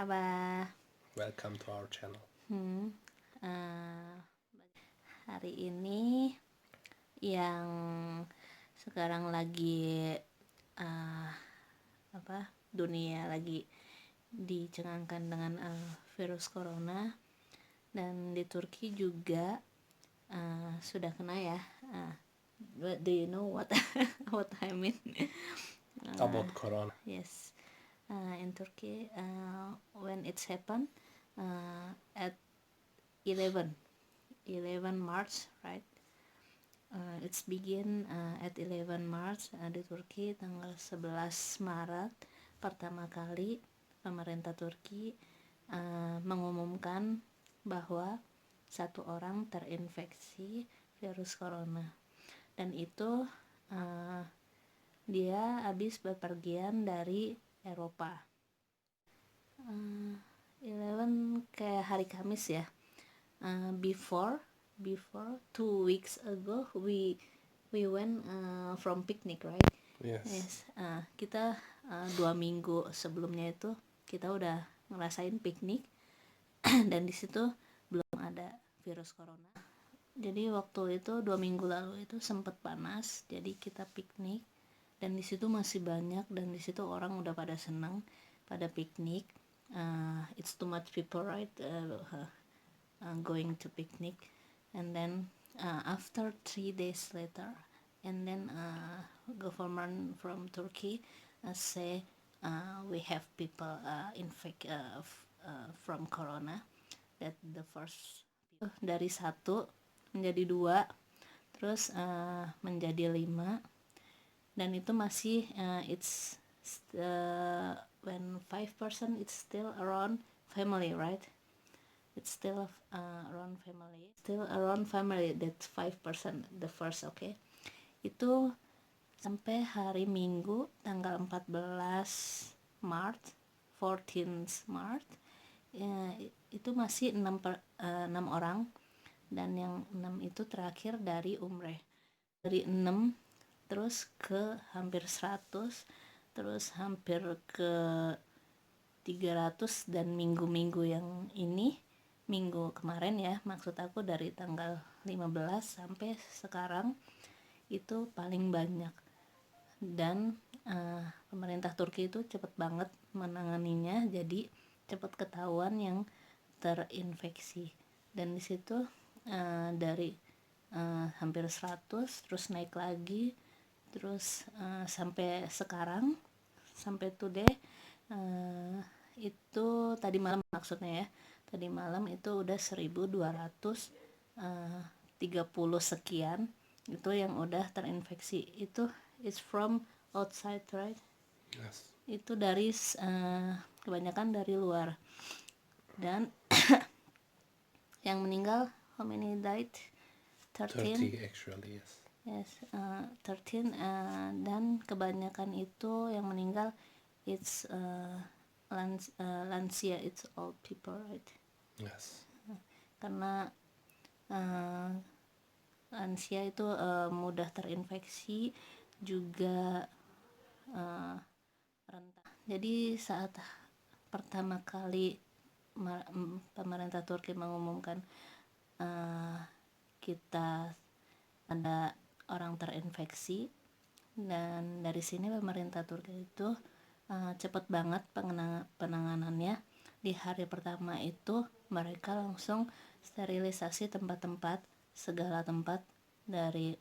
Merhaba. Welcome to our channel. eh, Hari ini yang sekarang lagi eh, dunia lagi dicengangkan dengan virus corona, dan di Turki juga sudah kena ya. Do you know what what I mean? About Corona. Yes. In Turkey, when it's happened at 11 March, right? It's begin at 11 March di Turki. Tanggal 11 Maret pertama kali pemerintah Turki mengumumkan bahwa satu orang terinfeksi virus corona, dan itu dia habis bepergian dari Eropa. 11 kayak hari Kamis ya. Before 2 weeks ago we went from picnic, right? Yes. Kita 2 minggu sebelumnya itu kita udah ngerasain piknik dan di situ belum ada virus corona. Jadi waktu itu 2 minggu lalu itu sempat panas, jadi kita piknik dan di situ masih banyak, dan di situ orang udah pada senang pada piknik. It's too much people, right? Going to picnic, and then after 3 days later, and then government from Turkey say we have people infect from corona. That the first dari 1 menjadi 2, terus menjadi 5, dan itu masih it's when 5% it's still around family, right? It's still around family, that's 5%, the first, okay? Itu sampai hari Minggu tanggal 14 Maret itu masih 6 orang, dan yang 6 itu terakhir dari umrah. Dari 6 terus ke hampir 100, terus hampir ke 300, dan minggu-minggu yang ini, minggu kemarin ya, maksud aku dari tanggal 15 sampai sekarang itu paling banyak. Dan pemerintah Turki itu cepet banget menanganinya, jadi cepet ketahuan yang terinfeksi, dan di situ dari hampir 100 terus naik lagi, terus sampai sekarang, sampai today, itu tadi malam maksudnya ya, tadi malam itu udah 1230 sekian itu yang udah terinfeksi. Itu it's from outside, right? Yes. Itu dari kebanyakan dari luar. Dan yang meninggal, how many died? 30 actually, yes. Yes, 13, dan kebanyakan itu yang meninggal it's lansia, it's old people, right? Yes. Karena lansia itu mudah terinfeksi, juga rentan. Jadi saat pertama kali pemerintah Turki mengumumkan kita ada orang terinfeksi, dan dari sini pemerintah Turki itu cepat banget penanganannya. Di hari pertama itu mereka langsung sterilisasi tempat-tempat, segala tempat, dari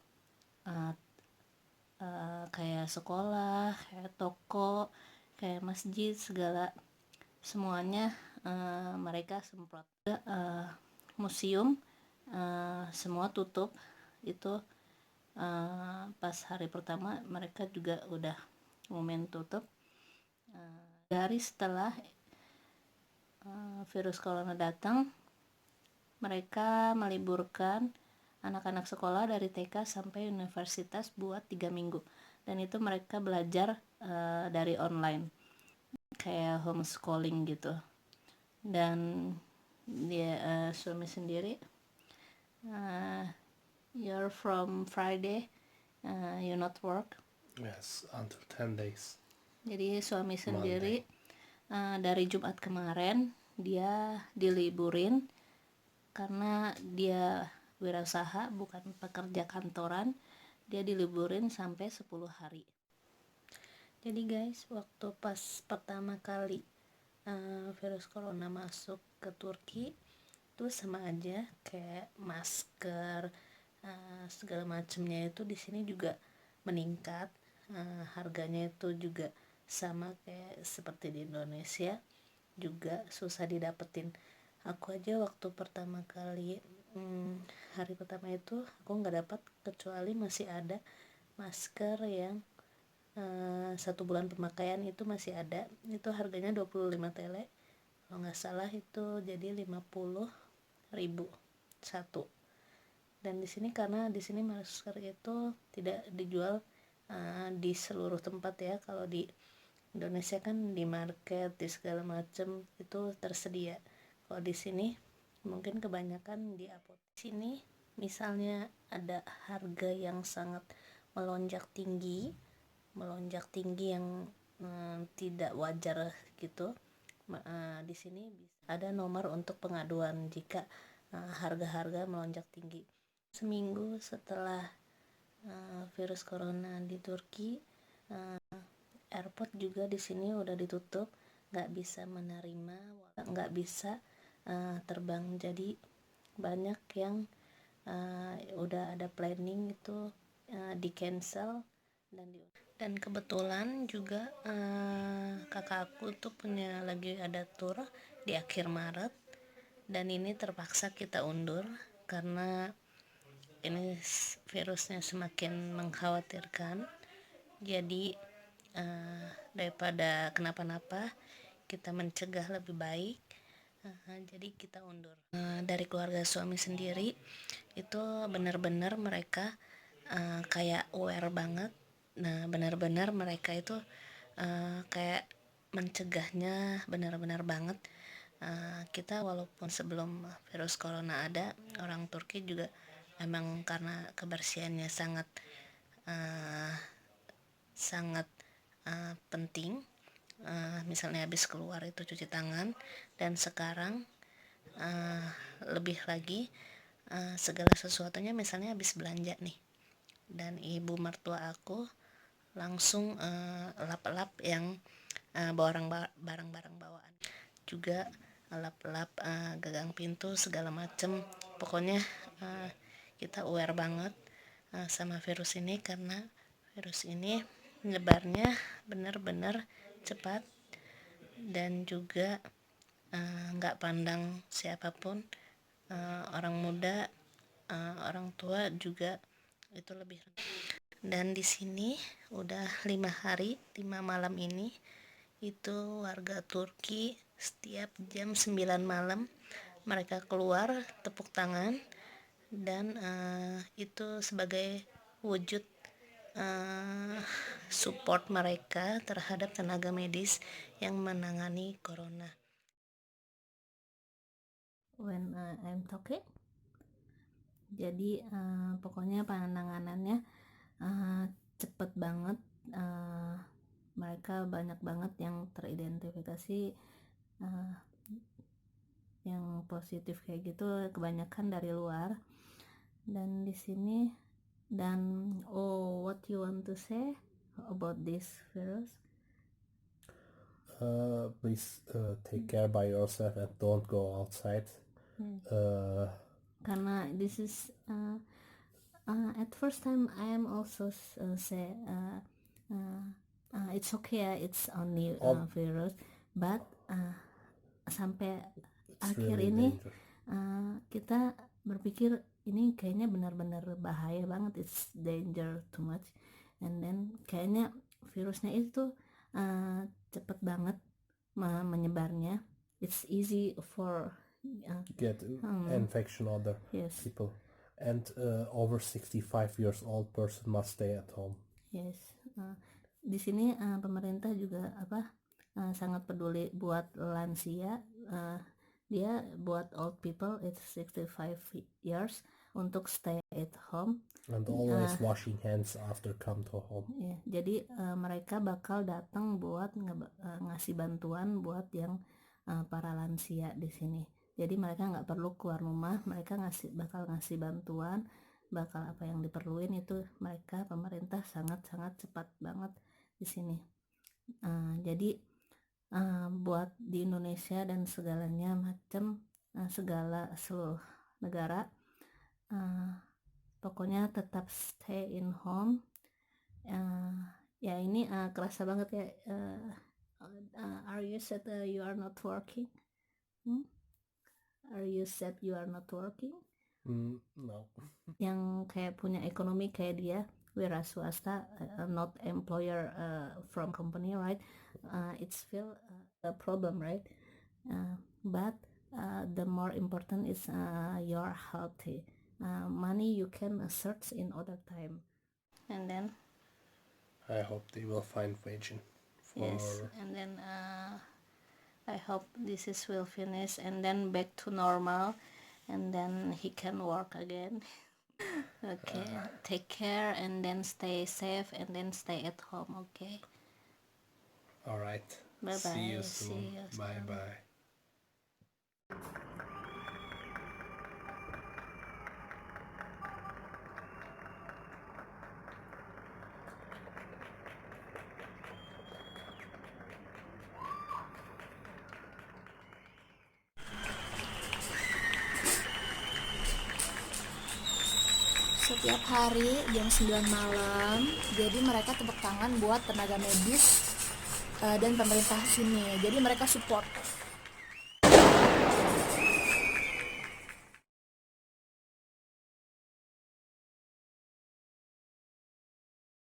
kayak sekolah, kayak toko, kayak masjid, segala semuanya mereka semprot. Museum semua tutup. Itu pas hari pertama mereka juga udah ngumumin tutup. Dari setelah virus corona datang, mereka meliburkan anak-anak sekolah dari TK sampai universitas buat 3 minggu, dan itu mereka belajar dari online, kayak homeschooling gitu. Dan dia suami sendiri, you're from Friday, you not work. Yes, until 10 days. Jadi suami sendiri dari Jumat kemarin dia diliburin karena dia wirausaha bukan pekerja kantoran. Dia diliburin sampai 10 hari. Jadi guys, waktu pas pertama kali virus corona masuk ke Turki itu sama aja kayak masker, segala macamnya itu di sini juga meningkat. Harganya itu juga sama kayak seperti di Indonesia, juga susah didapetin. Aku aja waktu pertama kali hari pertama itu aku nggak dapat, kecuali masih ada masker yang 1 bulan pemakaian itu masih ada. Itu harganya 25 TL kalau nggak salah, itu jadi 50.000 satu. Dan di sini karena di sini masker itu tidak dijual di seluruh tempat ya. Kalau di Indonesia kan di market, di segala macam itu tersedia. Kalau di sini mungkin kebanyakan di apotek. Sini misalnya ada harga yang sangat melonjak tinggi yang tidak wajar gitu. Di sini ada nomor untuk pengaduan jika harga-harga melonjak tinggi. Seminggu setelah virus corona di Turki, airport juga di sini udah ditutup, nggak bisa menerima, nggak bisa terbang. Jadi banyak yang udah ada planning itu di cancel dan kebetulan juga kakak aku tuh punya lagi ada tour di akhir Maret, dan ini terpaksa kita undur karena ini virusnya semakin mengkhawatirkan. Jadi daripada kenapa-napa, kita mencegah lebih baik. Jadi kita undur. Dari keluarga suami sendiri itu benar-benar mereka kayak aware banget. Nah, benar-benar mereka itu kayak mencegahnya benar-benar banget. Kita walaupun sebelum virus corona ada, orang Turki juga emang karena kebersihannya sangat penting. Misalnya habis keluar itu cuci tangan, dan sekarang lebih lagi segala sesuatunya, misalnya habis belanja nih, dan ibu mertua aku langsung lap-lap yang barang-barang bawaan, juga lap-lap gagang pintu segala macem. Pokoknya kita aware banget sama virus ini, karena virus ini menyebarnya benar-benar cepat, dan juga nggak pandang siapapun, orang muda, orang tua juga itu lebih. Dan di sini udah 5 hari 5 malam ini itu warga Turki setiap jam 9 malam mereka keluar tepuk tangan, dan itu sebagai wujud support mereka terhadap tenaga medis yang menangani corona. When I'm talking, jadi pokoknya penanganannya cepet banget. Mereka banyak banget yang teridentifikasi yang positif kayak gitu, kebanyakan dari luar. Dan di sini, dan what you want to say about this virus? Please take care by yourself and don't go outside. Karena this is at first time I am also say it's okay, it's only virus, but sampai akhir really ini kita berpikir ini kayaknya benar-benar bahaya banget, it's danger too much. And then kayaknya virusnya itu cepet banget menyebarnya. It's easy for get infection other people, and over 65 years old person must stay at home. Yes. Di sini pemerintah juga sangat peduli buat lansia. Dia buat old people it's 65 years untuk stay at home. And always washing hands after come to home. Ya, jadi mereka bakal datang buat ngasih bantuan buat yang para lansia di sini. Jadi mereka nggak perlu keluar rumah, mereka bakal ngasih bantuan, bakal apa yang diperluin itu mereka pemerintah sangat-sangat cepat banget di sini. Jadi buat di Indonesia dan segalanya macam seluruh negara, pokoknya tetap stay in home. Ya ini kerasa banget ya. Are you sad you are not working? Are you sad you are not working? No. Yang kayak punya ekonomi kayak dia, wira swasta, not employer from company, right? It's still a problem, right? But the more important is you're healthy. Money you can search in other time. And then I hope they will find waging. Yes, and then I hope this will finish and then back to normal, and then he can work again. Okay, take care and then stay safe and then stay at home. Okay. All right. Bye bye. See you soon. Bye bye. Setiap hari jam 9 malam, jadi mereka tepuk tangan buat tenaga medis dan pemerintah sini. Jadi mereka support